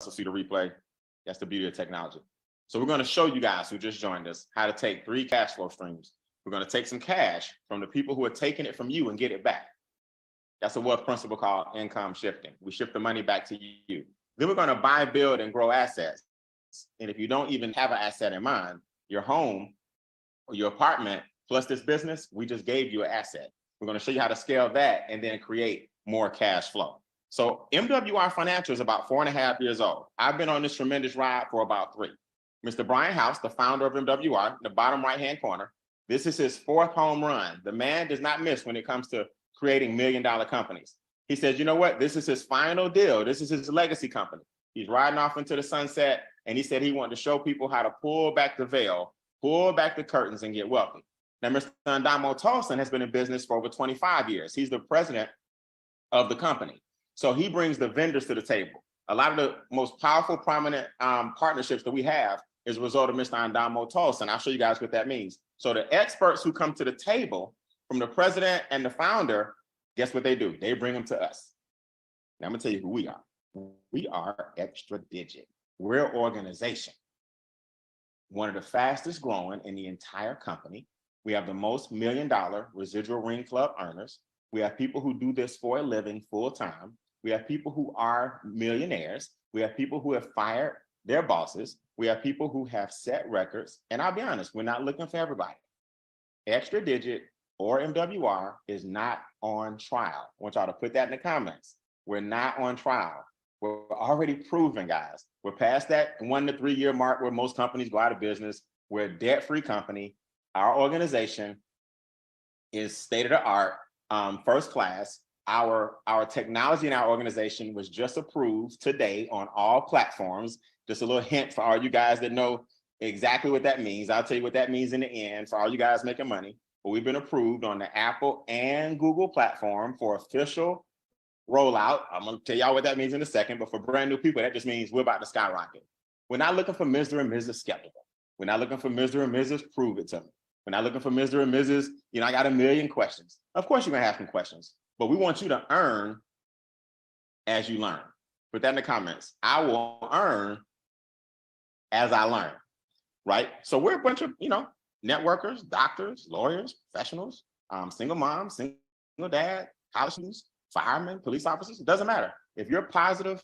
also see the replay. That's the beauty of technology. So we're going to show you guys who just joined us how to take 3 cash flow streams. We're going to take some cash from the people who are taking it from you and get it back. That's a wealth principle called income shifting. We shift the money back to you. Then we're going to buy, build, and grow assets. And if you don't even have an asset in mind, your home or your apartment plus this business, we just gave you an asset. We're going to show you how to scale that and then create more cash flow. So MWR Financial is about 4.5 years old. I've been on this tremendous ride for about 3. Mr. Brian House, the founder of MWR, in the bottom right-hand corner, this is his 4th home run. The man does not miss when it comes to creating million-dollar companies. He says, you know what? This is his final deal. This is his legacy company. He's riding off into the sunset, and he said he wanted to show people how to pull back the veil, pull back the curtains, and get wealthy. Now, Mr. Adamo Tolson has been in business for over 25 years. He's the president of the company. So he brings the vendors to the table. A lot of the most powerful, prominent partnerships that we have is a result of Mr. Adamo Tolson. I'll show you guys what that means. So the experts who come to the table from the president and the founder, guess what they do? They bring them to us. Now I'm gonna tell you who we are. We are Extra Digit. We're an organization. One of the fastest growing in the entire company. We have the most $1 million residual ring club earners. We have people who do this for a living full time. We have people who are millionaires. We have people who have fired their bosses. We have people who have set records. And I'll be honest, we're not looking for everybody. Extra Digit or MWR is not on trial. I want y'all to put that in the comments. We're not on trial. We're already proven, guys. We're past that 1 to 3 year mark where most companies go out of business. We're a debt-free company. Our organization is state-of-the-art, first class. Our technology in our organization was just approved today on all platforms. Just a little hint for all you guys that know exactly what that means. I'll tell you what that means in the end for all you guys making money. But we've been approved on the Apple and Google platform for official rollout. I'm going to tell y'all what that means in a second. But for brand new people, that just means we're about to skyrocket. We're not looking for Mr. and Mrs. Skeptical. We're not looking for Mr. and Mrs. Prove it to me. We're not looking for Mr. and Mrs. I got a million questions. Of course, you're going to have some questions. But we want you to earn as you learn. Put that in the comments. I will earn as I learn, right? So we're a bunch of, networkers, doctors, lawyers, professionals, single moms, single dad, college students, firemen, police officers. It doesn't matter. If you're positive,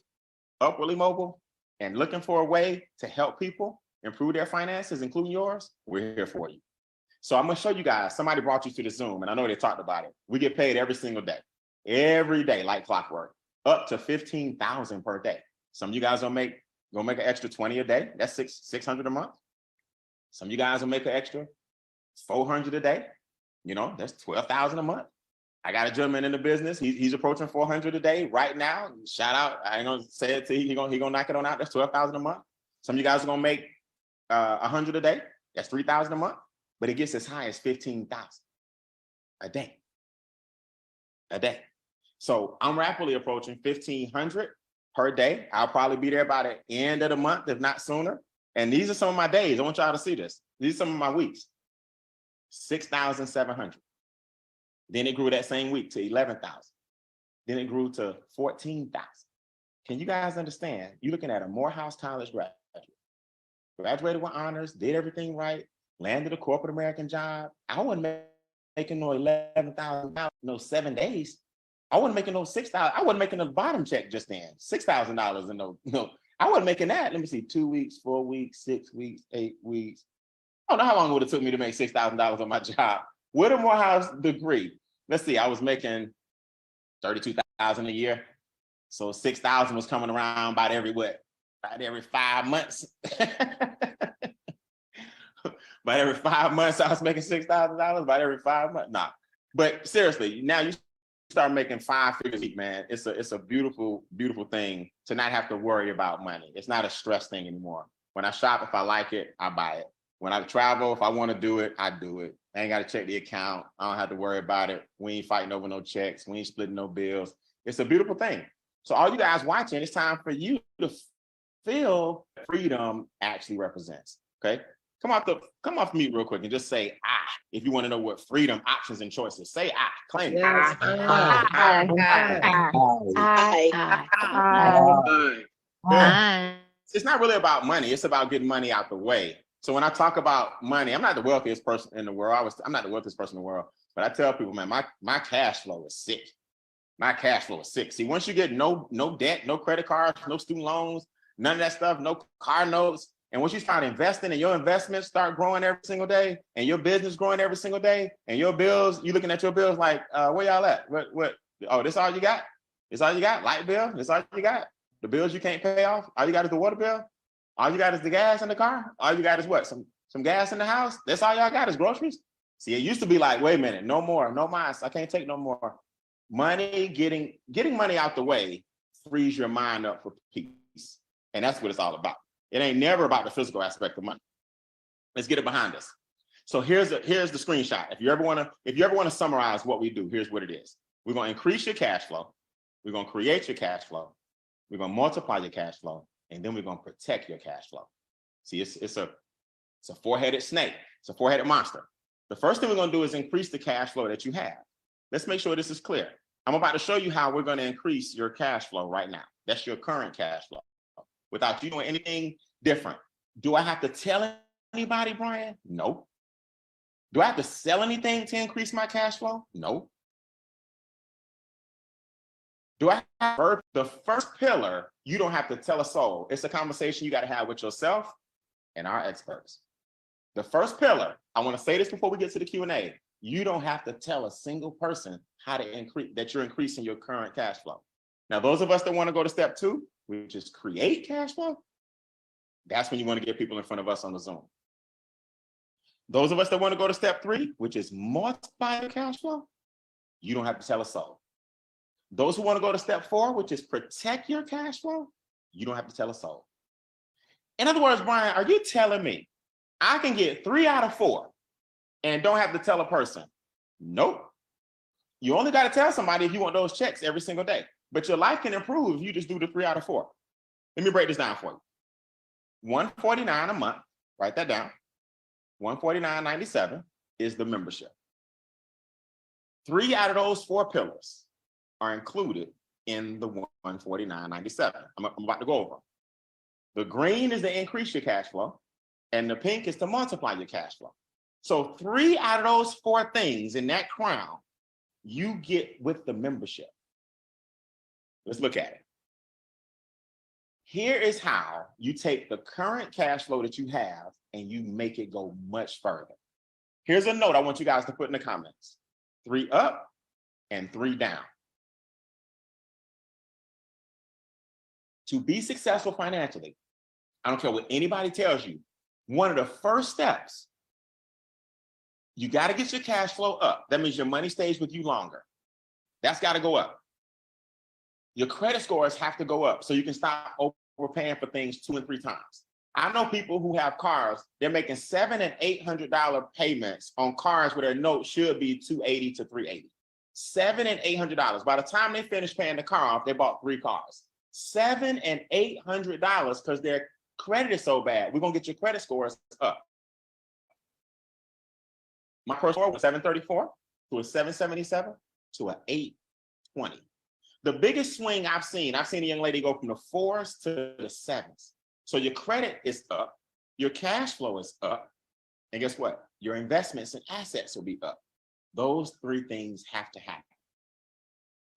upwardly mobile, and looking for a way to help people improve their finances, including yours, we're here for you. So I'm going to show you guys, somebody brought you to the Zoom, and I know they talked about it. We get paid every single day, like clockwork, up to $15,000 per day. Some of you guys will make an extra 20 a day. That's $600 a month. Some of you guys will make an extra 400 a day. That's 12,000 a month. I got a gentleman in the business. He's approaching 400 a day right now. Shout out. I ain't gonna say it to you. He gonna knock it on out. That's 12,000 a month. Some of you guys are gonna make 100 a day. That's 3,000 a month. But it gets as high as 15,000 a day. So I'm rapidly approaching 1,500 per day. I'll probably be there by the end of the month, if not sooner. And these are some of my days. I want y'all to see this. These are some of my weeks. 6,700. Then it grew that same week to 11,000. Then it grew to 14,000. Can you guys understand? You're looking at a Morehouse College graduate. Graduated with honors, did everything right, landed a corporate American job. I wasn't making no $11,000, no 7 days. I wasn't making no $6,000. I wasn't making a bottom check just then. $6,000 and no. I wasn't making that. Let me see, 2 weeks, 4 weeks, 6 weeks, 8 weeks. I don't know how long it would have took me to make $6,000 on my job. With a Morehouse degree, let's see, I was making $32,000 a year. So 6,000 was coming around about every 5 months. About every 5 months, I was making $6,000. About every 5 months, nah. But seriously, now you start making 5 figures a week, man. It's a beautiful, beautiful thing to not have to worry about money. It's not a stress thing anymore. When I shop, if I like it, I buy it. When I travel, if I want to do it, I do it. I ain't got to check the account. I don't have to worry about it. We ain't fighting over no checks. We ain't splitting no bills. It's a beautiful thing. So all you guys watching, it's time for you to feel freedom actually represents, okay? Come off mute real quick and just say if you want to know what freedom, options, and choices. Say claim it. Yes. It's not really about money. It's about getting money out the way. So when I talk about money, I'm not the wealthiest person in the world. I'm not the wealthiest person in the world, but I tell people, man, my cash flow is sick. My cash flow is sick. See, once you get no debt, no credit cards, no student loans, none of that stuff, no car notes, and once you start investing and your investments start growing every single day, and your business growing every single day, and your bills, you looking at your bills like, where y'all at? What? Oh, this all you got? This all you got? Light bill? This all you got? The bills you can't pay off? All you got is the water bill? All you got is the gas in the car? All you got is what? Some gas in the house? That's all y'all got is groceries? See, it used to be like, wait a minute, no more, no mas. I can't take no more. Money, getting money out the way frees your mind up for peace. And that's what it's all about. It ain't never about the physical aspect of money. Let's get it behind us. So here's the screenshot. If you ever want to summarize what we do, here's what it is. We're going to increase your cash flow. We're going to create your cash flow. We're going to multiply your cash flow. And then we're going to protect your cash flow. See, it's a four-headed snake. It's a four-headed monster. The first thing we're going to do is increase the cash flow that you have. Let's make sure this is clear. I'm about to show you how we're going to increase your cash flow right now. That's your current cash flow. Without you doing anything different. Do I have to tell anybody, Brian? No. Do I have to sell anything to increase my cash flow? No. Do I have the first pillar? You don't have to tell a soul. It's a conversation you got to have with yourself and our experts. The first pillar, I want to say this before we get to the Q&A. You don't have to tell a single person how to increase that you're increasing your current cash flow. Now, those of us that want to go to step 2, which is create cash flow, that's when you want to get people in front of us on the Zoom. Those of us that want to go to step 3, which is multiply your cash flow, you don't have to tell a soul. Those who want to go to step 4, which is protect your cash flow, you don't have to tell a soul. In other words, Brian, are you telling me I can get 3 out of 4 and don't have to tell a person? Nope. You only got to tell somebody if you want those checks every single day. But your life can improve if you just do the 3 out of 4. Let me break this down for you. $149 a month, write that down. $149.97 is the membership. 3 out of those 4 pillars are included in the $149.97. I'm about to go over. The green is to increase your cash flow, and the pink is to multiply your cash flow. So 3 out of those 4 things in that crown, you get with the membership. Let's look at it. Here is how you take the current cash flow that you have and you make it go much further. Here's a note I want you guys to put in the comments. 3 up and 3 down. To be successful financially, I don't care what anybody tells you, one of the first steps, you got to get your cash flow up. That means your money stays with you longer. That's got to go up. Your credit scores have to go up so you can stop overpaying for things 2 and 3 times. I know people who have cars, they're making $700 and $800 payments on cars where their note should be $280 to $380. $700 and $800. By the time they finish paying the car off, they bought 3 cars. $700 and $800 because their credit is so bad. We're going to get your credit scores up. My first score was 734 to a 777 to an 820. The biggest swing I've seen a young lady go from the 4s to the 7s. So your credit is up, your cash flow is up, and guess what? Your investments and assets will be up. Those 3 things have to happen.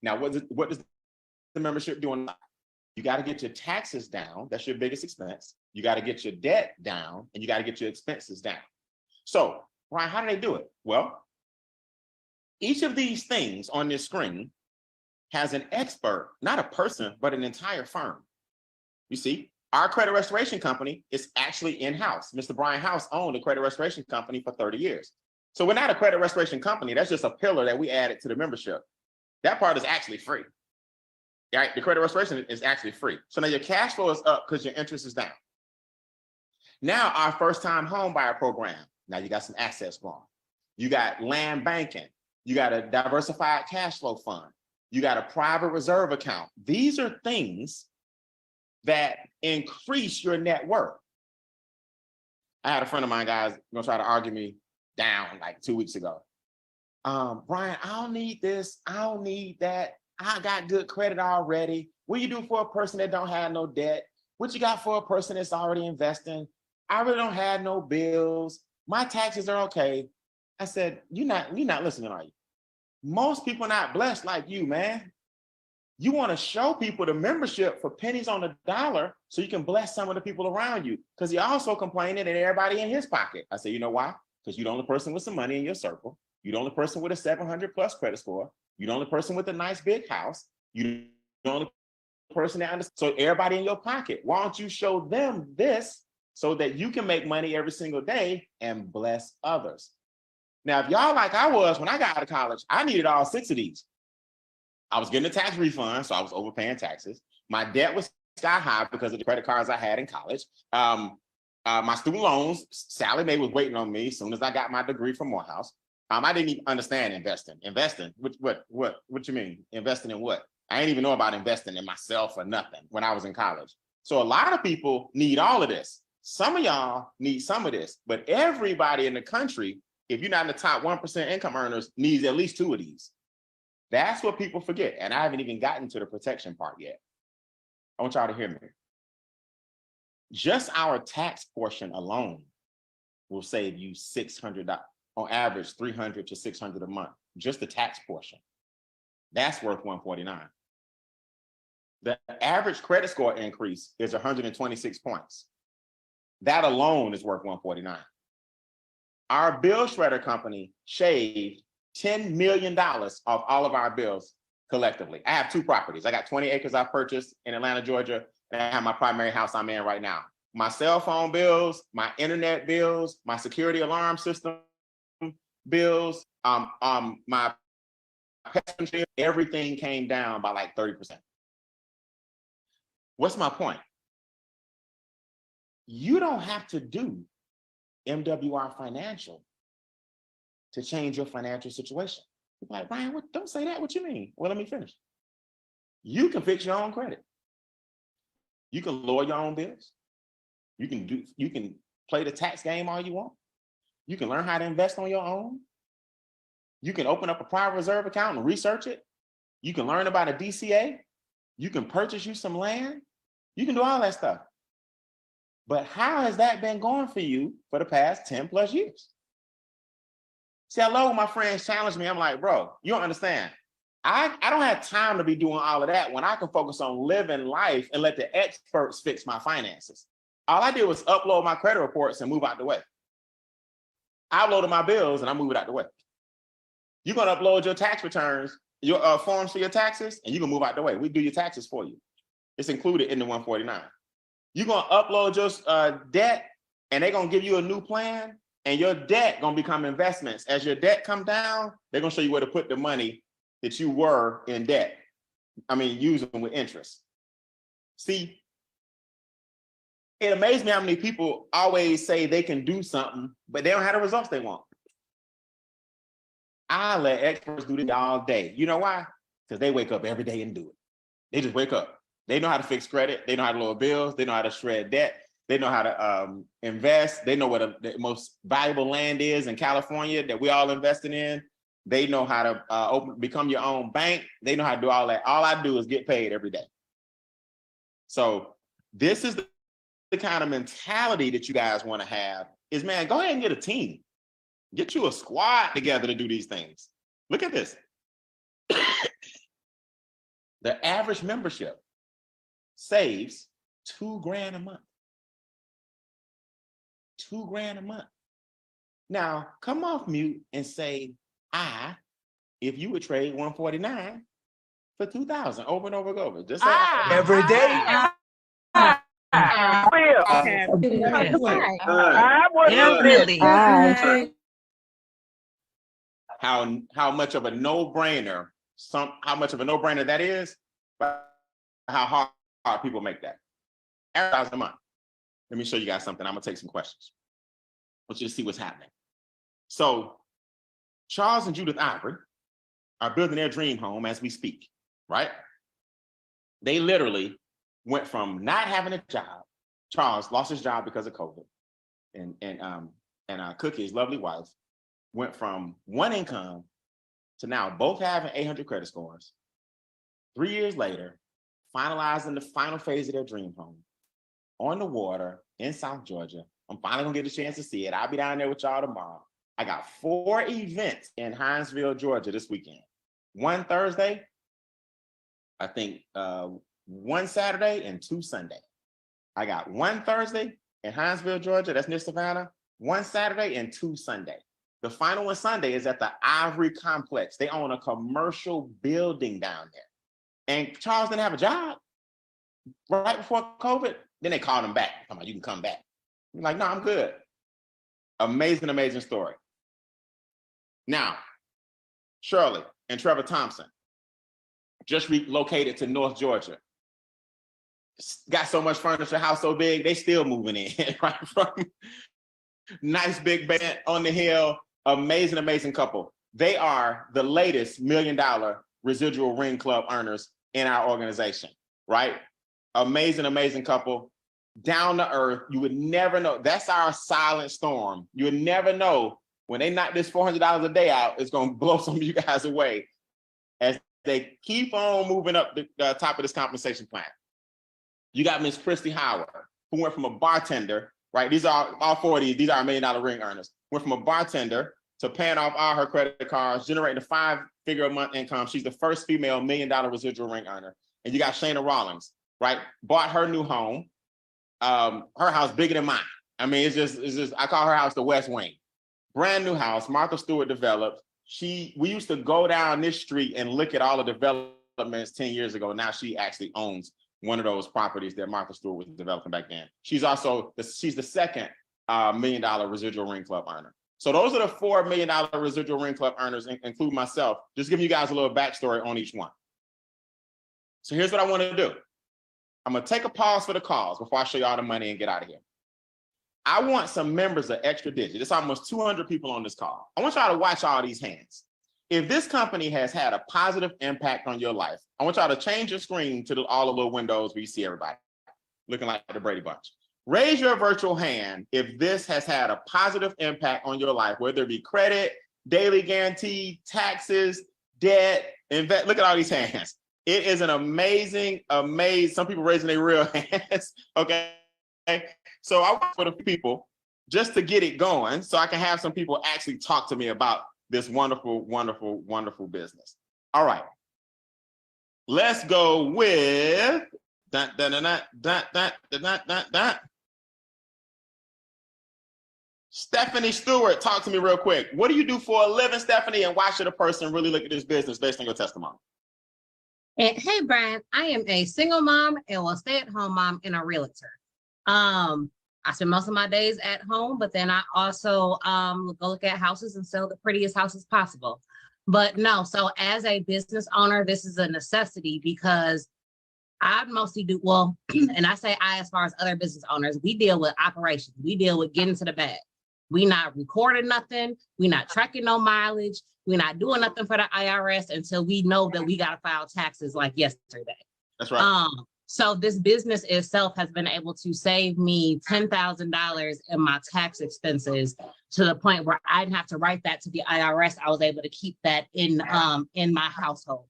Now, what does the membership do in life? You got to get your taxes down. That's your biggest expense. You got to get your debt down, and you got to get your expenses down. So, Brian, how do they do it? Well, each of these things on this screen has an expert, not a person, but an entire firm. You see, our credit restoration company is actually in-house. Mr. Brian House owned a credit restoration company for 30 years. So we're not a credit restoration company. That's just a pillar that we added to the membership. That part is actually free. Right? The credit restoration is actually free. So now your cash flow is up because your interest is down. Now our first-time home buyer program. Now you got some assets going. You got land banking. You got a diversified cash flow fund. You got a private reserve account. These are things that increase your net worth. I had a friend of mine, guys, gonna try to argue me down like 2 weeks ago. Brian, I don't need this. I don't need that. I got good credit already. What do you do for a person that don't have no debt? what you got for a person that's already investing? I really don't have no bills. My taxes are okay. I said, you're not listening, are you? Most people are not blessed like you, man. You want to show people the membership for pennies on the dollar so you can bless some of the people around you. Because you're also complaining that everybody in his pocket. I said, you know why? Because you're the only person with some money in your circle. You're the only person with a 700 plus credit score. You're the only person with a nice big house. You're the only person that understands. So everybody in your pocket, why don't you show them this so that you can make money every single day and bless others? Now, if y'all like I was when I got out of college, I needed all 6 of these. I was getting a tax refund, so I was overpaying taxes. My debt was sky high because of the credit cards I had in college. My student loans, Sally Mae was waiting on me as soon as I got my degree from Morehouse. I didn't even understand investing. Investing? What you mean? Investing in what? I didn't even know about investing in myself or nothing when I was in college. So a lot of people need all of this. Some of y'all need some of this, but everybody in the country, if you're not in the top 1% income earners, needs at least 2 of these. That's what people forget. And I haven't even gotten to the protection part yet. I want y'all to hear me. Just our tax portion alone will save you $600, on average, $300 to $600 a month. Just the tax portion. That's worth $149. The average credit score increase is 126 points. That alone is worth $149. Our bill shredder company shaved $10 million off all of our bills collectively. I have 2 properties. I got 20 acres I purchased in Atlanta, Georgia, and I have my primary house I'm in right now. My cell phone bills, my internet bills, my security alarm system bills, my pest control, everything came down by like 30%. What's my point? You don't have to do MWR Financial to change your financial situation. You're like, Brian, don't say that. What you mean? Well, let me finish. You can fix your own credit. You can lower your own bills. You can play the tax game all you want. You can learn how to invest on your own. You can open up a private reserve account and research it. You can learn about a DCA. You can purchase you some land. You can do all that stuff. But how has that been going for you for the past 10 plus years? See, I love when my friends challenge me. I'm like, bro, you don't understand. I don't have time to be doing all of that when I can focus on living life and let the experts fix my finances. All I did was upload my credit reports and move out the way. I uploaded my bills and I moved out the way. You're going to upload your tax returns, your forms for your taxes, and you can move out the way. We do your taxes for you. It's included in the 149. You're going to upload your debt, and they're going to give you a new plan, and your debt going to become investments. As your debt come down, they're going to show you where to put the money that you were in debt. Using with interest. See, it amazes me how many people always say they can do something, but they don't have the results they want. I let experts do this all day. You know why? Because they wake up every day and do it. They just wake up. They know how to fix credit. They know how to lower bills. They know how to shred debt. They know how to invest. They know what the most valuable land is in California that we all invested in. They know how to become your own bank. They know how to do all that. All I do is get paid every day. So this is the kind of mentality that you guys want to have is, man, go ahead and get a team. Get you a squad together to do these things. Look at this. The average membership saves $2,000 a month. $2,000 a month. Now, come off mute and say, if you would trade 149 for 2,000 over and over and over. Just say every day. How much of a no-brainer, that is, but how hard people make that. $1,000 a month. Let me show you guys something. I'm gonna take some questions. I want you to see what's happening. So Charles and Judith Ivory are building their dream home as we speak, right? They literally went from not having a job. Charles lost his job because of COVID, and Cookie, his lovely wife, went from one income to now both having 800 credit scores. 3 years later, finalizing the final phase of their dream home. on the water in South Georgia. I'm finally gonna get a chance to see it. I'll be down there with y'all tomorrow. I got 4 events in Hinesville, Georgia this weekend. One Thursday, I think 1 Saturday and 2 Sunday. I got 1 Thursday in Hinesville, Georgia, that's near Savannah, 1 Saturday and 2 Sunday. The final one Sunday is at the Ivory Complex. They own a commercial building down there. And Charles didn't have a job right before COVID. Then they called him back. Come on, you can come back. I'm like, no, I'm good. Amazing, amazing story. Now, Shirley and Trevor Thompson just relocated to North Georgia. Got so much furniture, house so big, they still moving in, right? From nice big bed on the hill, amazing, amazing couple. They are the latest $1 million residual ring club earners in our organization, right? Amazing, amazing couple, down to earth. You would never know. That's our silent storm. You would never know when they knock this $400 a day out, it's going to blow some of you guys away as they keep on moving up the top of this compensation plan. You got Miss Christy Howard, who went from a bartender, right? These are all 4 of these are $1 million ring earners. Went from a bartender to paying off all her credit cards, generating a 5-figure a month income. She's the first female $1 million residual ring earner. And you got Shayna Rollins, right? Bought her new home. Her house bigger than mine. I mean, it's just, I call her house the West Wing. Brand new house, Martha Stewart developed. We used to go down this street and look at all the developments 10 years ago. Now she actually owns one of those properties that Martha Stewart was developing back then. She's the second $1 million residual ring club earner. So those are the 4 $1 million residual ring club earners, include myself. Just giving you guys a little backstory on each one. So here's what I want to do. I'm going to take a pause for the calls before I show you all the money and get out of here. I want some members of Extra Digit. It's almost 200 people on this call. I want y'all to watch all these hands. If this company has had a positive impact on your life, I want y'all to change your screen to all the little windows where you see everybody looking like the Brady Bunch. Raise your virtual hand if this has had a positive impact on your life, whether it be credit, daily guarantee, taxes, debt, invest. Look at all these hands. It is an amazing, some people raising their real hands, okay? So I want for the people just to get it going so I can have some people actually talk to me about this wonderful, wonderful, wonderful business. All right. Let's go with Stephanie Stewart. Talk to me real quick. What do you do for a living, Stephanie? And why should a person really look at this business based on your testimony? And hey, Brian, I am a single mom and a stay-at-home mom and a realtor. I spend most of my days at home, but then I also go look at houses and sell the prettiest houses possible. But no, so as a business owner, this is a necessity because I mostly do, well, and I say I as far as other business owners, we deal with operations. We deal with getting to the bag. We not recording nothing. We not tracking no mileage. We're not doing nothing for the IRS until we know that we got to file taxes like yesterday. That's right. So this business itself has been able to save me $10,000 in my tax expenses to the point where I didn't have to write that to the IRS. I was able to keep that in my household.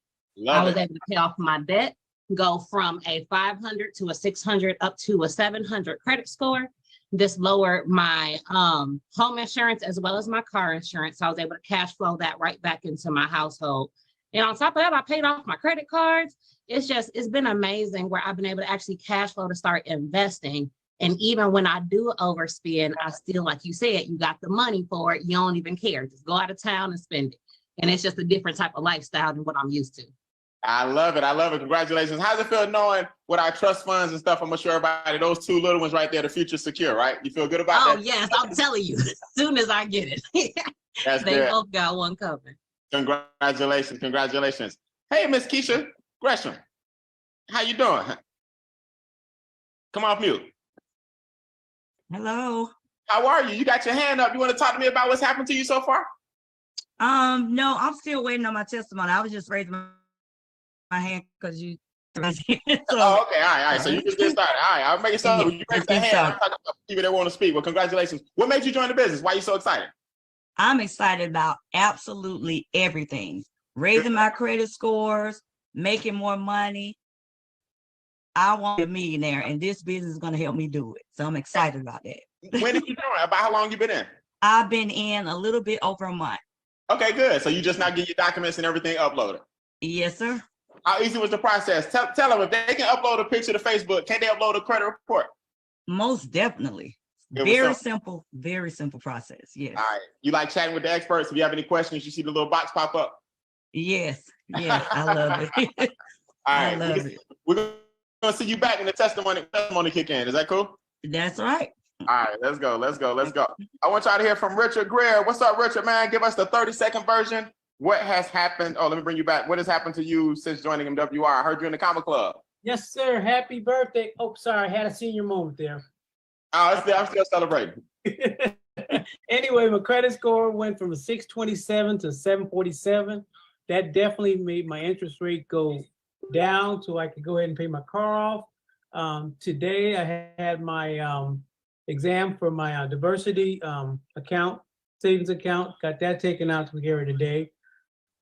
I was able to pay off my debt, go from a 500 to a 600 up to a 700 credit score. This lowered my home insurance as well as my car insurance. So I was able to cash flow that right back into my household. And on top of that, I paid off my credit cards. It's been amazing where I've been able to actually cash flow to start investing. And even when I do overspend, I still, like you said, you got the money for it. You don't even care. Just go out of town and spend it. And it's just a different type of lifestyle than what I'm used to. I love it. I love it. Congratulations. How's it feel knowing with our trust funds and stuff? I'm gonna show everybody those 2 little ones right there, the future's secure, right? You feel good about that? Oh, yes. I'm telling you, as soon as I get it. That's they good. both got one coming. Congratulations. Congratulations. Hey, Miss Keisha Gresham. How you doing? Come off mute. Hello. How are you? You got your hand up. You want to talk to me about what's happened to you so far? No, I'm still waiting on my testimony. I was just raising my hand because you. Oh, okay. All right. So you just get started. All right. I'll make it so you raise that hand. I'm talking about people that want to speak. Well, congratulations. What made you join the business? Why are you so excited? I'm excited about absolutely everything. Raising my credit scores, making more money. I want to be a millionaire, and this business is going to help me do it. So I'm excited about that. When did you join? About how long you been in? I've been in a little bit over a month. Okay, good. So you just now get your documents and everything uploaded. Yes, sir. How easy was the process? Tell them if they can upload a picture to Facebook, can they upload a credit report? Most definitely. It was Very simple process. Yes. All right. You like chatting with the experts? If you have any questions, you see the little box pop up. Yes. I love it. All I right. love it. We're gonna see you back when the testimony kick in. Is that cool? That's right. All right, let's go. I want y'all to hear from Richard Greer. What's up, Richard, man? Give us the 30-second version. What has happened? Oh, let me bring you back. What has happened to you since joining MWR? I heard you in the Comic Club. Yes, sir. Happy birthday. Oh, sorry. I had a senior moment there. Oh, I'm still celebrating. Anyway, my credit score went from a 627 to 747. That definitely made my interest rate go down so I could go ahead and pay my car off. Today, I had my exam for my diversity account, savings account. Got that taken out to here today.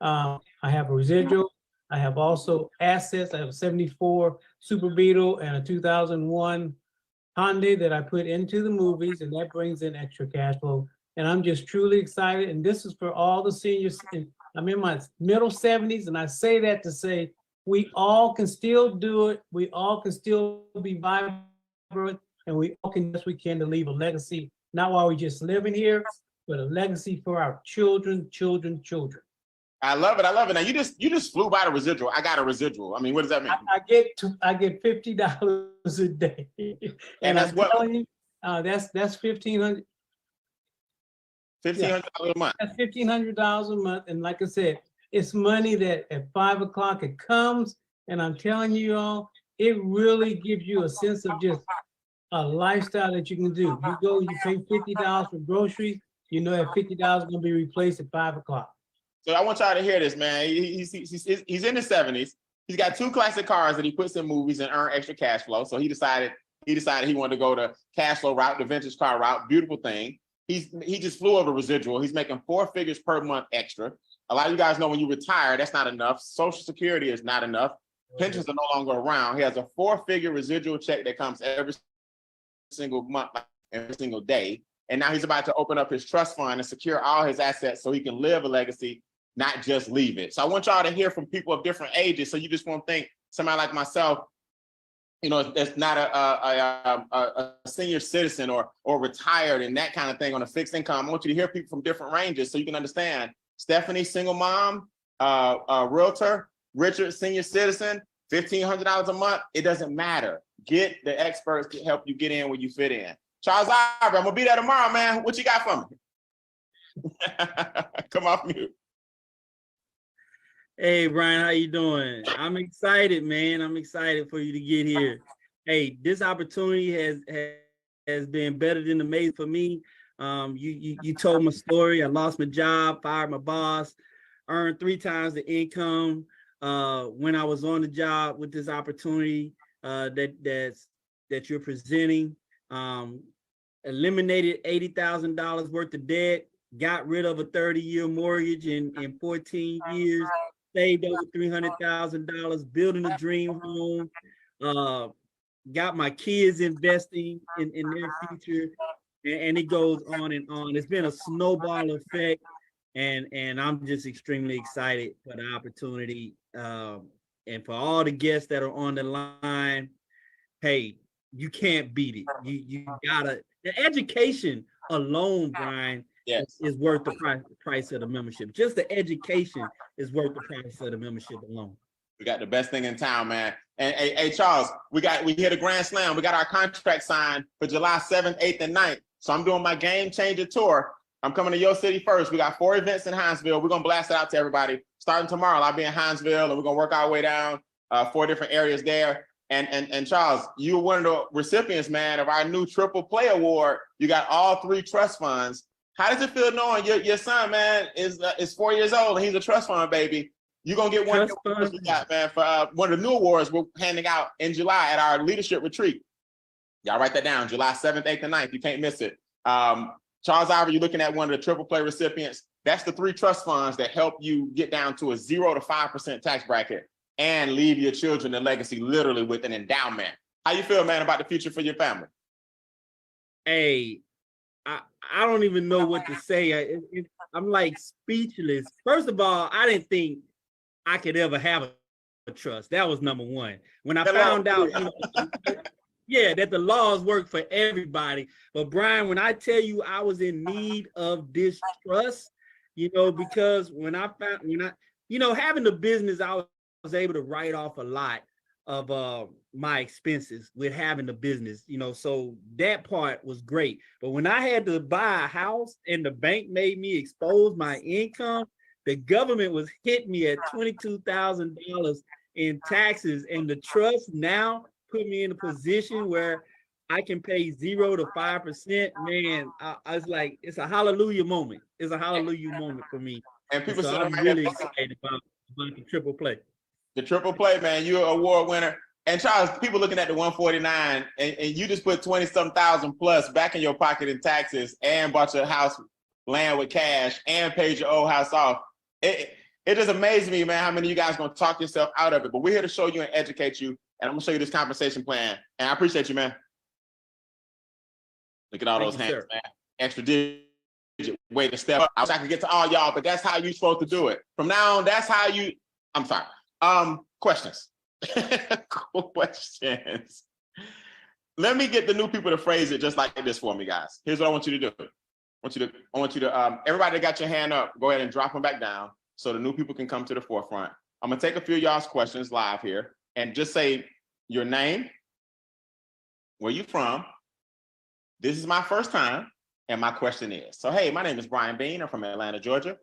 I have a residual. I have also assets. I have a 74 Super Beetle and a 2001 Hyundai that I put into the movies, and that brings in extra cash flow. And I'm just truly excited. And this is for all the seniors. I'm in my middle 70s, and I say that to say we all can still do it. We all can still be vibrant, and we all can do what we can to leave a legacy, not while we're just living here, but a legacy for our children. I love it. Now you just flew by the residual. I got a residual. I mean, what does that mean? I get $50 a day, and that's what? You, that's $1,500. $1,500 a month. That's $1,500 a month, and like I said, it's money that at 5 o'clock it comes, and I'm telling you all, it really gives you a sense of just a lifestyle that you can do. You go, you pay $50 for groceries, you know that $50 is going to be replaced at 5 o'clock. So I want y'all to hear this, man. He's in his 70s. He's got 2 classic cars that he puts in movies and earn extra cash flow. So he decided he wanted to go the cash flow route, the vintage car route. Beautiful thing. He just flew over residual. He's making 4 figures per month extra. A lot of you guys know when you retire, that's not enough. Social Security is not enough. Pensions are no longer around. He has a 4-figure residual check that comes every single month, every single day. And now he's about to open up his trust fund and secure all his assets so he can live a legacy, not just leave it. So I want y'all to hear from people of different ages. So you just won't think somebody like myself, you know, that's not a senior citizen or retired and that kind of thing on a fixed income. I want you to hear people from different ranges so you can understand. Stephanie, single mom, realtor. Richard, senior citizen, $1,500 a month. It doesn't matter. Get the experts to help you get in where you fit in. Charles Ivory, I'm gonna be there tomorrow, man. What you got for me? Come off mute. Hey, Brian, how you doing? I'm excited, man. I'm excited for you to get here. Hey, this opportunity has been better than amazing for me. You told my story. I lost my job, fired my boss, earned 3 times the income when I was on the job with this opportunity that you're presenting. Eliminated $80,000 worth of debt, got rid of a 30-year mortgage in 14 years, saved over $300,000, building a dream home, got my kids investing in their future, and it goes on and on. It's been a snowball effect, and I'm just extremely excited for the opportunity. And for all the guests that are on the line, hey, you can't beat it. You gotta, the education alone, Brian, yes, is worth the price of the membership. Just the education is worth the price of the membership alone. We got the best thing in town, man. And hey, Charles, we hit a grand slam. We got our contract signed for July 7th, 8th, and 9th. So I'm doing my Game Changer tour. I'm coming to your city first. We got 4 events in Hinesville. We're gonna blast it out to everybody. Starting tomorrow, I'll be in Hinesville, and we're gonna work our way down 4 different areas there. And Charles, you're one of the recipients, man, of our new Triple Play Award. You got all 3 trust funds. How does it feel knowing your son, man, is 4 years old and he's a trust fund baby? You're gonna get one of the awards we got, man, for one of the new awards we're handing out in July at our leadership retreat. Y'all write that down, July 7th, 8th, and 9th. You can't miss it. Charles Ivory, you're looking at one of the Triple Play recipients. That's the 3 trust funds that help you get down to a 0 to 5% tax bracket. and leave your children a legacy literally with an endowment. How you feel, man, about the future for your family? Hey, I don't even know what to say. I'm like speechless. First of all, I didn't think I could ever have a trust. That was number one. When I found out, yeah, that the laws work for everybody. But Brian, when I tell you I was in need of this trust, because having the business, I was able to write off a lot of my expenses with having the business, so that part was great. But when I had to buy a house and the bank made me expose my income, the government was hitting me at $22,000 in taxes, and the trust now put me in a position where I can pay 0 to 5%. Man, I was like, it's a hallelujah moment. It's a hallelujah moment for me. And people so I'm really excited about the triple play. The triple play, man, you're an award winner. And Charles, people looking at the 149 and you just put 20-some thousand plus back in your pocket in taxes and bought your house land with cash and paid your old house off. It just amazes me, man, how many of you guys are going to talk yourself out of it. But we're here to show you and educate you. And I'm going to show you this compensation plan. And I appreciate you, man. Look at all those hands, man. Extra digit way to step up. I wish I could get to all y'all, but that's how you're supposed to do it. From now on, that's how you, I'm sorry. Questions. Questions. Let me get the new people to phrase it just like this for me, guys. Here's what I want you to do. I want you to everybody that got your hand up, go ahead and drop them back down so the new people can come to the forefront. I'm gonna take a few of y'all's questions live here and just say your name, where you from, this is my first time, and my question is. So, hey, my name is Brian Bean. I'm from Atlanta, Georgia.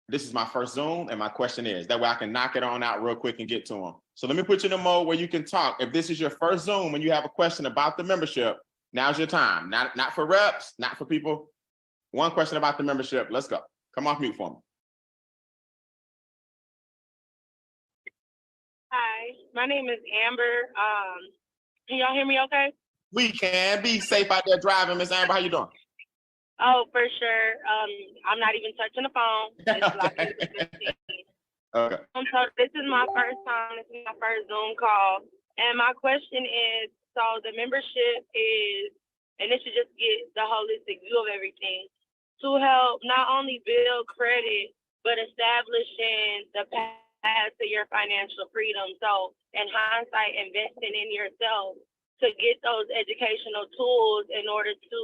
This is my first Zoom, and my question is, that way I can knock it on out real quick and get to them. So let me put you in a mode where you can talk. If this is your first Zoom and you have a question about the membership, now's your time. Not for reps, not for people. One question about the membership. Let's go. Come off mute for me. Hi, my name is Amber. Can y'all hear me okay? We can. Be safe out there driving, Miss Amber. How you doing? Oh, for sure. I'm not even touching the phone. Okay. Okay. So this is my first time. This is my first Zoom call. And my question is, so the membership is, and this should just get the holistic view of everything, to help not only build credit, but establishing the path to your financial freedom. So in hindsight, investing in yourself to get those educational tools in order to,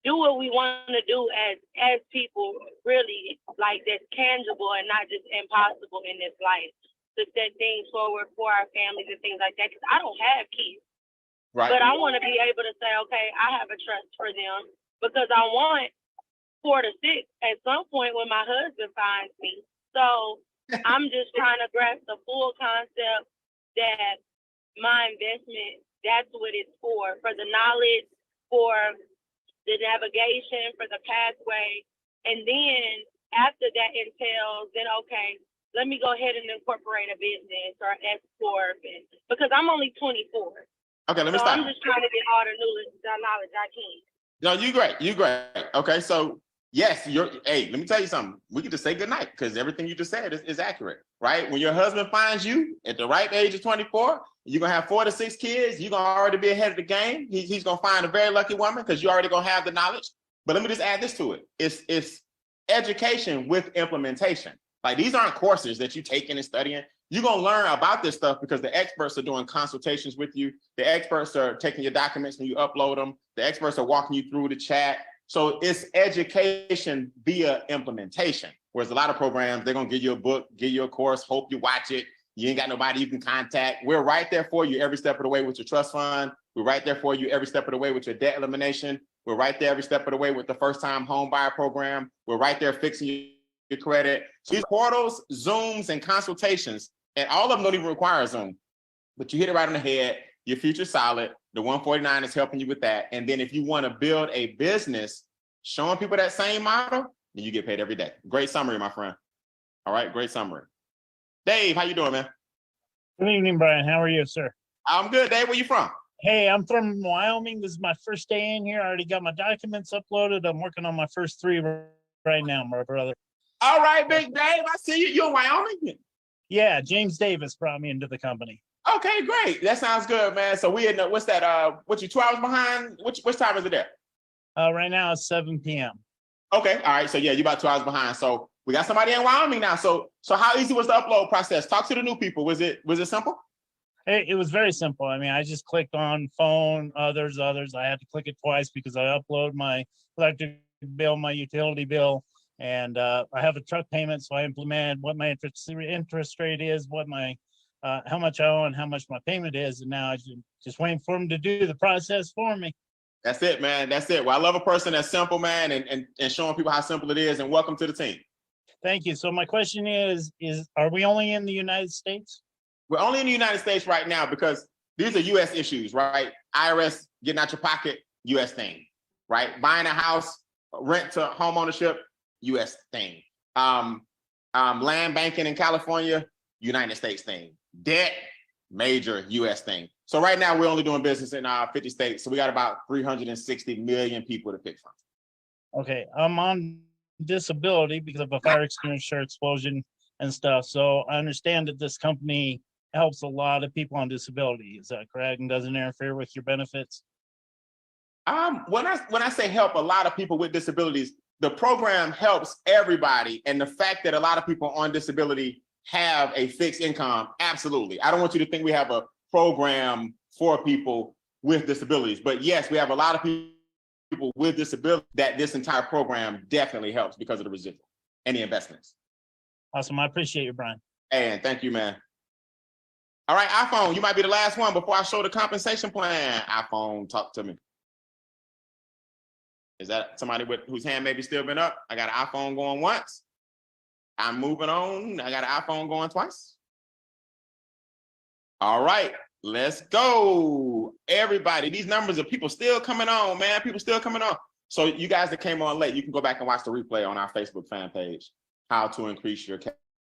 do what we want to do as people, really, like that's tangible and not just impossible in this life, to set things forward for our families and things like that. Because I don't have kids, Right. but I want to be able to say, okay, I have a trust for them because I want 4 to 6 at some point when my husband finds me. So I'm just trying to grasp the full concept that my investment, that's what it's for the knowledge, for the navigation, for the pathway. And then after that entails, then, okay, let me go ahead and incorporate a business or an S corp, because I'm only 24. Okay, let me So stop. I'm just trying to get all the knowledge I can. No, you great. You great. Okay, so yes, hey, let me tell you something. We can just say goodnight because everything you just said is accurate, right? When your husband finds you at the right age of 24, you're going to have 4 to 6 kids. You're going to already be ahead of the game. He's going to find a very lucky woman because you're already going to have the knowledge. But let me just add this to it. It's education with implementation. Like, these aren't courses that you're taking and studying. You're going to learn about this stuff because the experts are doing consultations with you. The experts are taking your documents and you upload them. The experts are walking you through the chat. So it's education via implementation. Whereas a lot of programs, they're going to give you a book, give you a course, hope you watch it. You ain't got nobody you can contact. We're right there for you every step of the way with your trust fund. We're right there for you every step of the way with your debt elimination. We're right there every step of the way with the first-time home buyer program. We're right there fixing your credit. So these portals, Zooms, and consultations, and all of them don't even require a Zoom, but you hit it right on the head. Your future's solid. The 149 is helping you with that. And then if you want to build a business showing people that same model, then you get paid every day. Great summary, my friend. All right, great summary. Dave, how you doing, man? Good evening, Brian. How are you, sir? I'm good, Dave. Where you from? Hey, I'm from Wyoming. This is my first day in here. I already got my documents uploaded. I'm working on my first 3 right now, my brother. All right, Big Dave. I see you. You're in Wyoming? Yeah, James Davis brought me into the company. Okay, great. That sounds good, man. So we in the, what's that? What you 2 hours behind? Which time is it there? Right now it's 7 p.m. Okay, all right. So yeah, you about 2 hours behind. So we got somebody in Wyoming now. So how easy was the upload process? Talk to the new people. Was it simple? It was very simple. I mean, I just clicked on phone, others. I had to click it twice because I upload my electric bill, my utility bill, and I have a truck payment. So I implemented what my interest rate is, what my how much I owe and how much my payment is. And now I just waiting for them to do the process for me. That's it, man. That's it. Well, I love a person that's simple, man, and showing people how simple it is. And welcome to the team. Thank you. So my question is are we only in the United States? We're only in the United States right now because these are U.S. issues, right? IRS getting out your pocket, U.S. thing, right? Buying a house, rent to home ownership, U.S. thing. Land banking in California, United States thing. Debt, major U.S. thing. So right now we're only doing business in 50 states. So we got about 360 million people to pick from. Okay, I'm on disability because of a fire extinguisher explosion and stuff. So I understand that this company helps a lot of people on disability. Is that correct? And doesn't interfere with your benefits? When I say help a lot of people with disabilities, the program helps everybody. And the fact that a lot of people on disability have a fixed income, absolutely. I don't want you to think we have a program for people with disabilities, but yes, we have a lot of people with disability that this entire program definitely helps because of the residual and the investments. Awesome. I appreciate you, Brian. And thank you, man. All right, iPhone, you might be the last one before I show the compensation plan. iPhone, talk to me. Is that somebody whose hand maybe still been up? I got an iPhone going once. I'm moving on. I got an iPhone going twice. All right, let's go. Everybody, these numbers of people still coming on, man. People still coming on. So you guys that came on late, you can go back and watch the replay on our Facebook fan page, how to increase your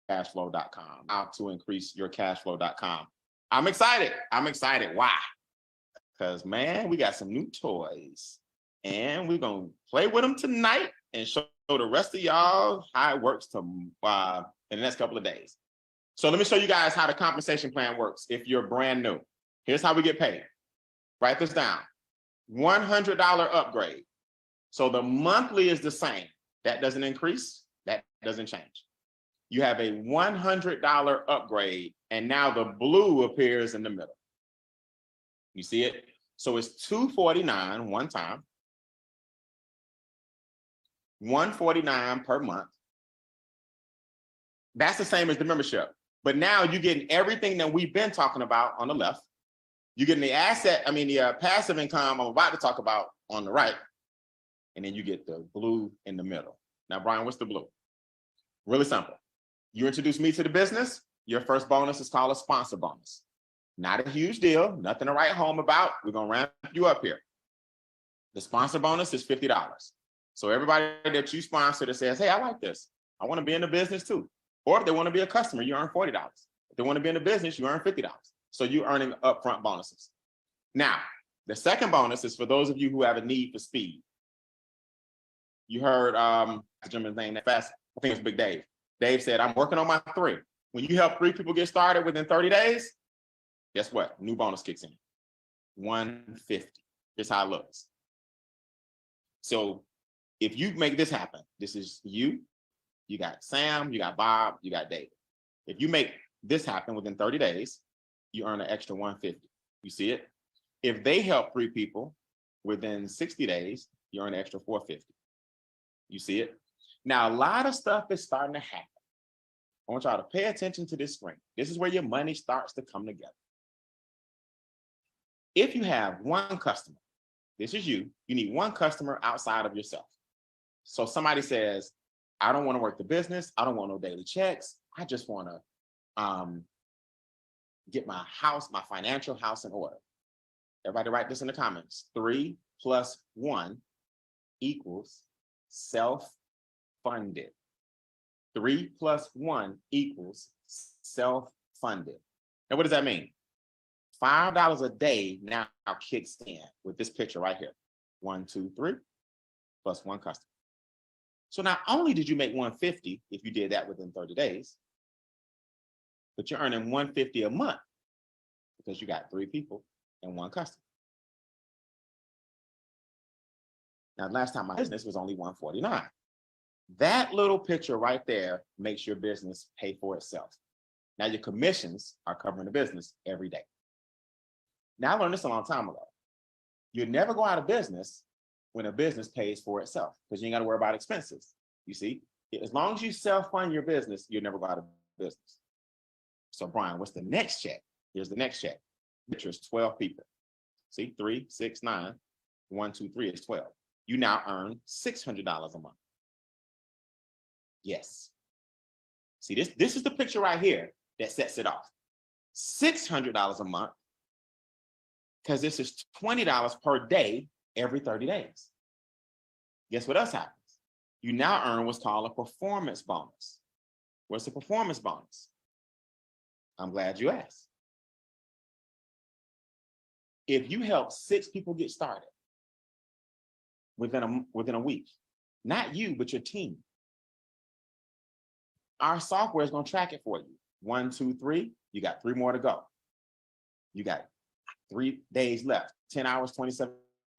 Cashflow.com, how to increase your Cashflow.com. I'm excited. Why? Because, man, we got some new toys and we're going to play with them tonight and show the rest of y'all how it works in the next couple of days. So let me show you guys how the compensation plan works if you're brand new. Here's how we get paid. Write this down. $100 upgrade. So the monthly is the same. That doesn't increase. That doesn't change. You have a $100 upgrade, and now the blue appears in the middle. You see it? So it's $249 one time, $149 per month. That's the same as the membership. But now you're getting everything that we've been talking about on the left. You're getting the passive income I'm about to talk about on the right. And then you get the blue in the middle. Now, Brian, what's the blue? Really simple. You introduce me to the business, your first bonus is called a sponsor bonus. Not a huge deal, nothing to write home about. We're going to ramp you up here. The sponsor bonus is $50. So everybody that you sponsor that says, hey, I like this. I want to be in the business too. Or if they want to be a customer, you earn $40. If they want to be in the business, you earn $50. So you're earning upfront bonuses. Now, the second bonus is for those of you who have a need for speed. You heard the gentleman's name that fast. I think it's Big Dave. Dave said, I'm working on my 3. When you help 3 people get started within 30 days, guess what? New bonus kicks in. 150. Here's how it looks. So if you make this happen, this is you got Sam, you got Bob, you got David. If you make this happen within 30 days, you earn an extra 150. You see it? If they help 3 people within 60 days, you earn an extra 450. You see it? Now, a lot of stuff is starting to happen. I want y'all to pay attention to this screen. This is where your money starts to come together. If you have one customer, this is you need one customer outside of yourself. So somebody says, I don't want to work the business. I don't want no daily checks. I just want to get my financial house in order. Everybody write this in the comments. 3 + 1 equals self-funded. 3 + 1 equals self-funded. Now, what does that mean? $5 a day now kicks in with this picture right here. 1, 2, 3 + 1 customer. So not only did you make 150 if you did that within 30 days, but you're earning $150 a month because you got 3 people and 1 customer. Now, last time my business was only $149. That little picture right there makes your business pay for itself. Now your commissions are covering the business every day. Now I learned this a long time ago. You'll never go out of business when a business pays for itself because you ain't got to worry about expenses. You see, as long as you self-fund your business, you'll never go out of business. So Brian, what's the next check? Here's the next check. Which is 12 people. See, 3, 6, 9, 1, 2, 3 is 12. You now earn $600 a month. Yes. See, this is the picture right here that sets it off. $600 a month, because this is $20 per day every 30 days. Guess what else happens? You now earn what's called a performance bonus. What's the performance bonus? I'm glad you asked. If you help 6 people get started within a week, not you, but your team, our software is going to track it for you. 1, 2, 3, you got 3 more to go. You got 3 days left, 10 hours, 27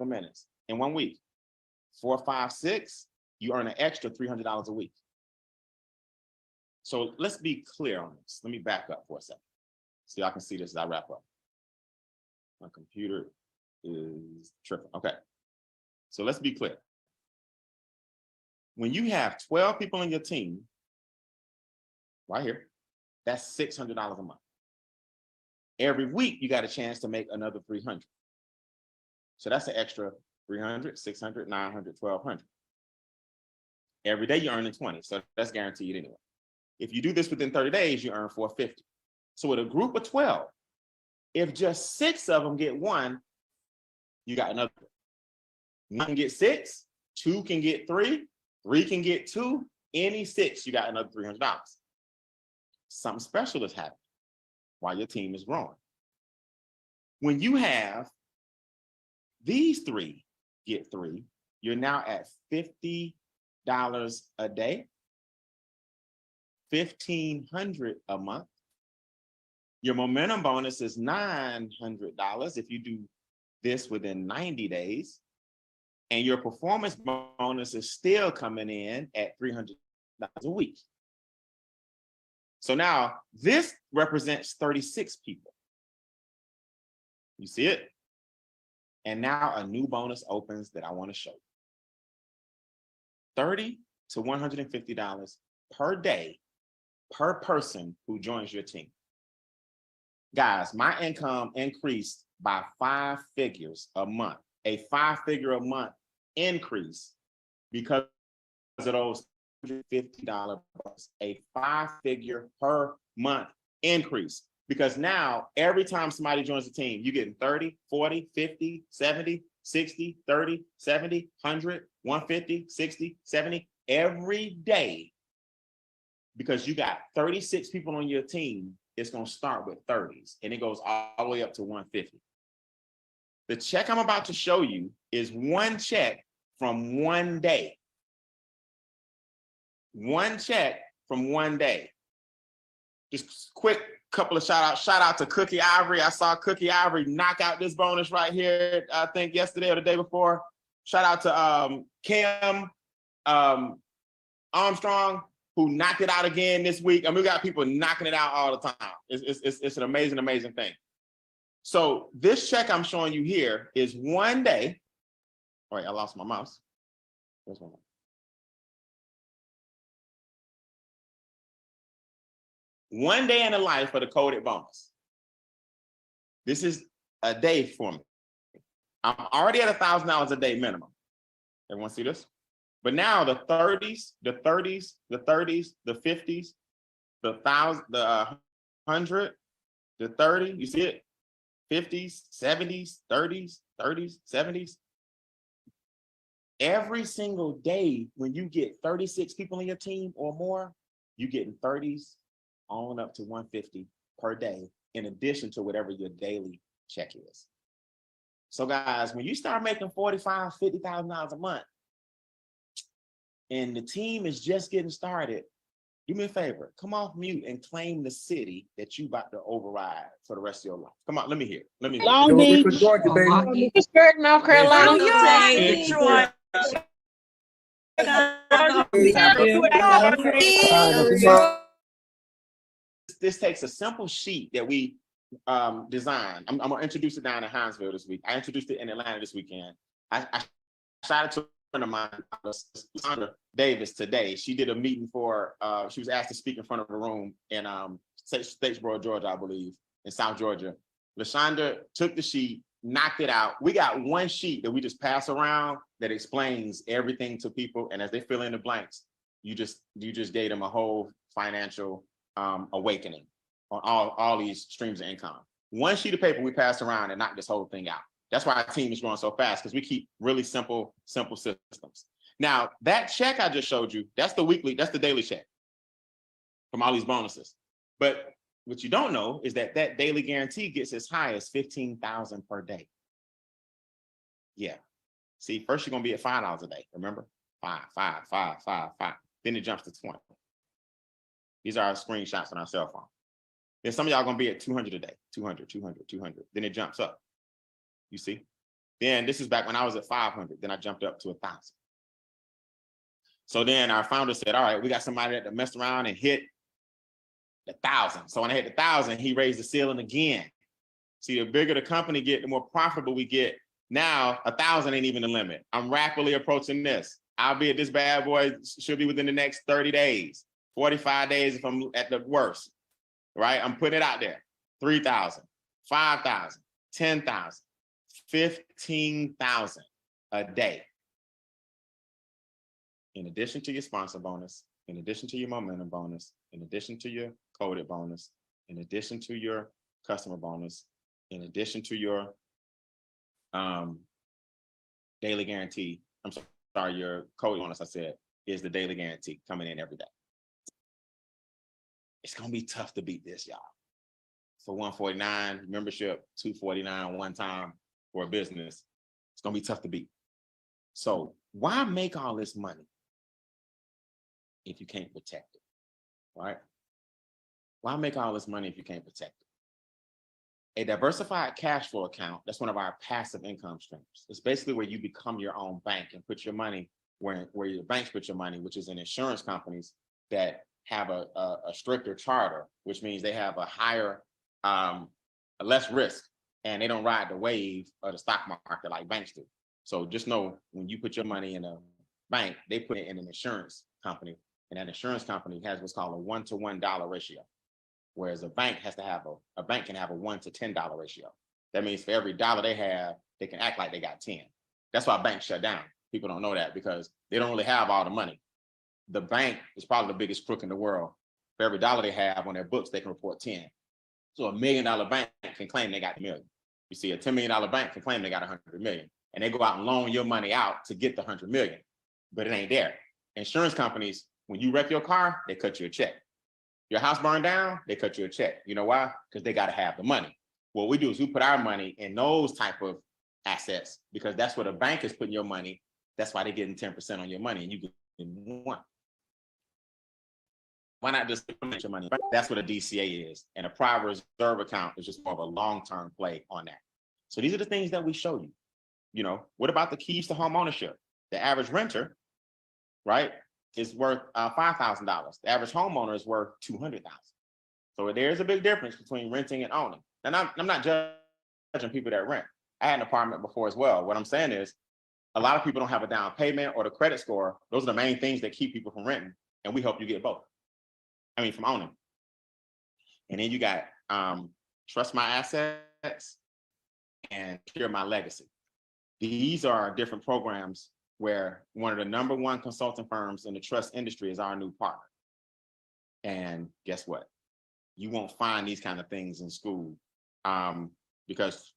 minutes in 1 week. 4, 5, 6, you earn an extra $300 a week. So let's be clear on this. Let me back up for a second so y'all can see this as I wrap up. My computer is tripping. Okay, so let's be clear. When you have 12 people on your team, right here, that's $600 a month. Every week, you got a chance to make another $300. So that's an extra $300, $600, $900, $1,200. Every day you're earning 20, so that's guaranteed anyway. If you do this within 30 days, you earn $450. So with a group of 12, if just 6 of them get 1, you got another. 1 can get 6, 2 can get 3, 3 can get 2, any 6, you got another $300. Something special is happening while your team is growing. When you have these 3 get 3, you're now at $50 a day, $1,500 a month. Your momentum bonus is $900 if you do this within 90 days. And your performance bonus is still coming in at $300 a week. So now this represents 36 people. You see it? And now a new bonus opens that I want to show you. $30 to $150 per day per person who joins your team. Guys, my income increased by 5 figures a month, a 5-figure a month increase because of those $150 bonus, a 5-figure per month increase. Because now every time somebody joins the team, you're getting 30, 40, 50, 70, 60, 30, 70, 100, 150, 60, 70 every day. Because you got 36 people on your team, it's going to start with 30s and it goes all the way up to 150. The check I'm about to show you is one check from one day. One check from one day. Just quick couple of shout outs. Shout out to Cookie Ivory. I saw Cookie Ivory knock out this bonus right here, I think yesterday or the day before. Shout out to Kim Armstrong, who knocked it out again this week. I mean, we got people knocking it out all the time. It's an amazing, amazing thing. So this check I'm showing you here is one day. All right, I lost my mouse. Where's my mouse? One day in the life of the coded bonus. This is a day for me. I'm already at $1,000 a day minimum. Everyone see this? But now the 30s, the 30s, the 30s, the 50s, the 1,000, the 100, the 30, you see it? 50s, 70s, 30s, 30s, 70s. Every single day when you get 36 people on your team or more, you're getting 30s on up to 150 per day, in addition to whatever your daily check is. So guys, when you start making $45,000, $50,000 a month, and the team is just getting started, Do me a favor, come off mute and claim the city that you about to override for the rest of your life. Come on, let me hear it. Let me hear it. Long Beach, Pittsburgh, North Carolina. Detroit. This takes a simple sheet that we designed. I'm gonna introduce it down in Hinesville this week. I introduced it in Atlanta this weekend. I shot it to a friend of mine, Sandra Davis, today. She did a meeting for, she was asked to speak in front of a room in Statesboro, Georgia, I believe, in South Georgia. LaShonda took the sheet, knocked it out. We got one sheet that we just pass around that explains everything to people. And as they fill in the blanks, you just gave them a whole financial awakening on all these streams of income. One sheet of paper we pass around and knock this whole thing out. That's why our team is growing so fast, because we keep really simple systems. Now, that check I just showed you, that's the daily check from all these bonuses. But what you don't know is that daily guarantee gets as high as $15,000 per day. Yeah. See, first you're gonna be at $5 a day, remember? Five. Then it jumps to 20. These are our screenshots on our cell phone. Then some of y'all gonna be at 200 a day, 200. Then it jumps up. You see? Then this is back when I was at 500. Then I jumped up to 1,000. So then our founder said, all right, we got somebody that messed around and hit 1,000. So when I hit 1,000, he raised the ceiling again. See, the bigger the company get, the more profitable we get. Now, 1,000 ain't even the limit. I'm rapidly approaching this. I'll be at this bad boy, should be within the next 30 days, 45 days if I'm at the worst, right? I'm putting it out there. 3,000, 5,000, 10,000, 15,000 a day. In addition to your sponsor bonus, in addition to your momentum bonus, in addition to your coded bonus, in addition to your customer bonus, in addition to your daily guarantee, I'm sorry, your coded bonus, I said, is the daily guarantee coming in every day. It's gonna be tough to beat this, y'all. For $149 membership, $249 one time for a business, it's gonna be tough to beat. So why make all this money if you can't protect it, right? Why make all this money if you can't protect it? A diversified cash flow account, that's one of our passive income streams. It's basically where you become your own bank and put your money where your banks put your money, which is in insurance companies that have a stricter charter, which means they have a higher, less risk, and they don't ride the wave of the stock market like banks do. So just know when you put your money in a bank, they put it in an insurance company, and that insurance company has what's called a $1-to-$1 ratio. Whereas a bank has to have a bank can have a $1 to $10 ratio. That means for every dollar they have, they can act like they got 10. That's why banks shut down. People don't know that because they don't really have all the money. The bank is probably the biggest crook in the world. For every dollar they have on their books, they can report 10. So $1 million bank can claim they got $1 million. You see, a $10 million bank can claim they got $100 million, and they go out and loan your money out to get the $100 million, but it ain't there. Insurance companies, when you wreck your car, they cut you a check. Your house burned down, they cut you a check. You know why? Because they got to have the money. What we do is we put our money in those type of assets because that's where the bank is putting your money. That's why they're getting 10% on your money and you get 1. Why not just put your money? That's what a DCA is. And a private reserve account is just more of a long-term play on that. So these are the things that we show you. You know, what about the keys to home ownership? The average renter, right, is worth $5,000. The average homeowner is worth $200,000. So there's a big difference between renting and owning. And I'm not judging people that rent. I had an apartment before as well. What I'm saying is a lot of people don't have a down payment or the credit score. Those are the main things that keep people from renting. And we help you get both. I mean, from owning. And then you got Trust My Assets and Secure My Legacy. These are different programs where one of the #1 consulting firms in the trust industry is our new partner. And guess what? You won't find these kind of things in school because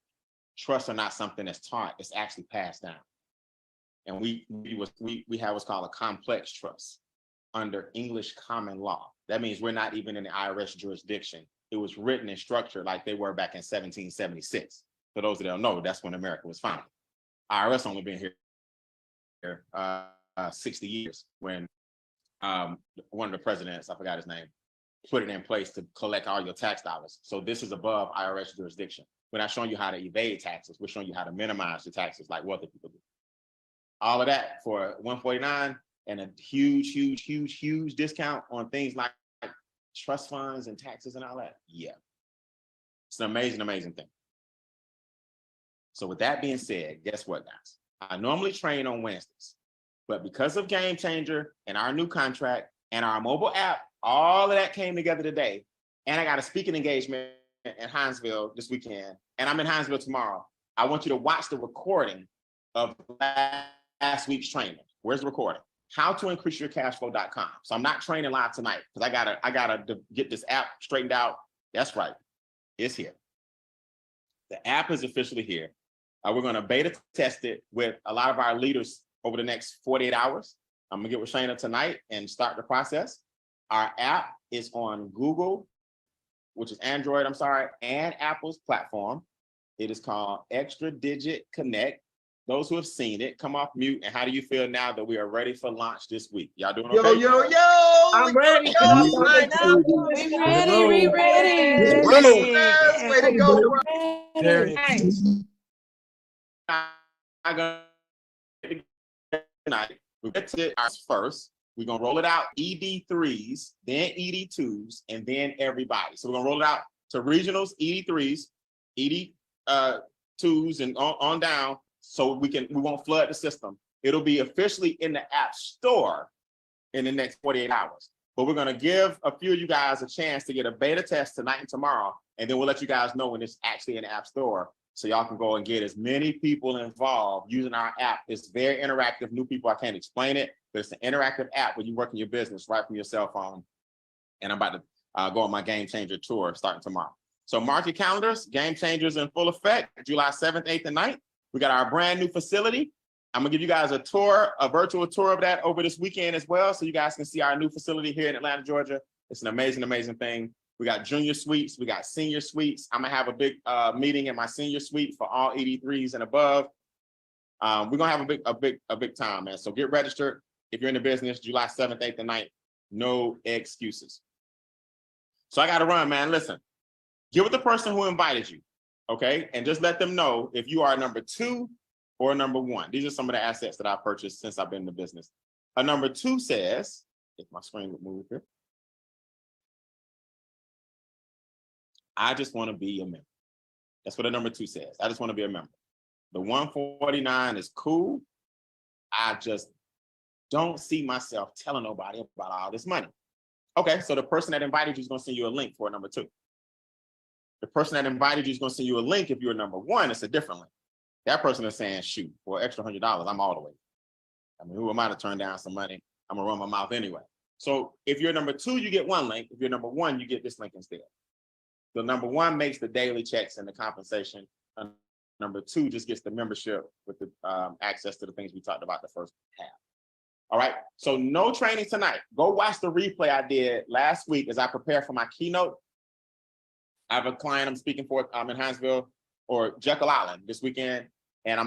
trusts are not something that's taught, it's actually passed down. And we have what's called a complex trust under English common law. That means we're not even in the IRS jurisdiction. It was written and structured like they were back in 1776. For those that don't know, that's when America was founded. IRS only been here 60 years when one of the presidents, I forgot his name, put it in place to collect all your tax dollars. So this is above IRS jurisdiction. We're not showing you how to evade taxes. We're showing you how to minimize the taxes like wealthy people do. All of that for $149 and a huge discount on things like trust funds and taxes and all that. Yeah. It's an amazing thing. So with that being said, guess what, guys? I normally train on Wednesdays, but because of Game Changer and our new contract and our mobile app, all of that came together today. And I got a speaking engagement in Hinesville this weekend, and I'm in Hinesville tomorrow. I want you to watch the recording of last week's training. Where's the recording? How to increase your cashflow.com. So I'm not training live tonight because I gotta get this app straightened out. That's right. It's here. The app is officially here. We're going to beta test it with a lot of our leaders over the next 48 hours. I'm going to get with Shayna tonight and start the process. Our app is on Google, which is Android, and Apple's platform. It is called Extra Digit Connect. Those who have seen it, come off mute. And how do you feel now that we are ready for launch this week? Y'all doing okay? Yo. I'm ready. We ready. Way to go, bro. I'm gonna tonight. We'll get to it first. We're gonna roll it out ED3s, then ED2s, and then everybody. So we're gonna roll it out to regionals, ED3s, ED2s, and on down, so we won't flood the system. It'll be officially in the App Store in the next 48 hours. But we're gonna give a few of you guys a chance to get a beta test tonight and tomorrow, and then we'll let you guys know when it's actually in the App Store, so y'all can go and get as many people involved using our app. It's very interactive. New people, I can't explain it, but it's an interactive app where you work in your business right from your cell phone. And I'm about to go on my Game Changer tour starting tomorrow. So mark your calendars. Game Changers in full effect, July 7th, 8th, and 9th. We got our brand new facility. I'm gonna give you guys a tour, a virtual tour of that over this weekend as well, so you guys can see our new facility here in Atlanta, Georgia. It's an amazing thing. We got junior suites, we got senior suites. I'm gonna have a big meeting in my senior suite for all ED3s and above. We're gonna have a big time, man. So get registered if you're in the business, July 7th, 8th, and 9th. No excuses. So I gotta run, man. Listen, get with the person who invited you, okay? And just let them know if you are number 2 or number 1. These are some of the assets that I purchased since I've been in the business. A number 2 says, if my screen would move here, I just want to be a member. That's what a number 2 says. I just want to be a member. The 149 is cool. I just don't see myself telling nobody about all this money. Okay, so the person that invited you is going to send you a link for a number 2. The person that invited you is going to send you a link if you're a number 1. It's a different link. That person is saying, shoot, for an extra $100, I'm all the way. I mean, who am I to turn down some money? I'm going to run my mouth anyway. So if you're number 2, you get one link. If you're number 1, you get this link instead. The number 1 makes the daily checks and the compensation. Number 2 just gets the membership with the access to the things we talked about the first half. All right, so no training tonight. Go watch the replay I did last week as I prepare for my keynote. I have a client I'm speaking for in Hinesville or Jekyll Island this weekend, and I'm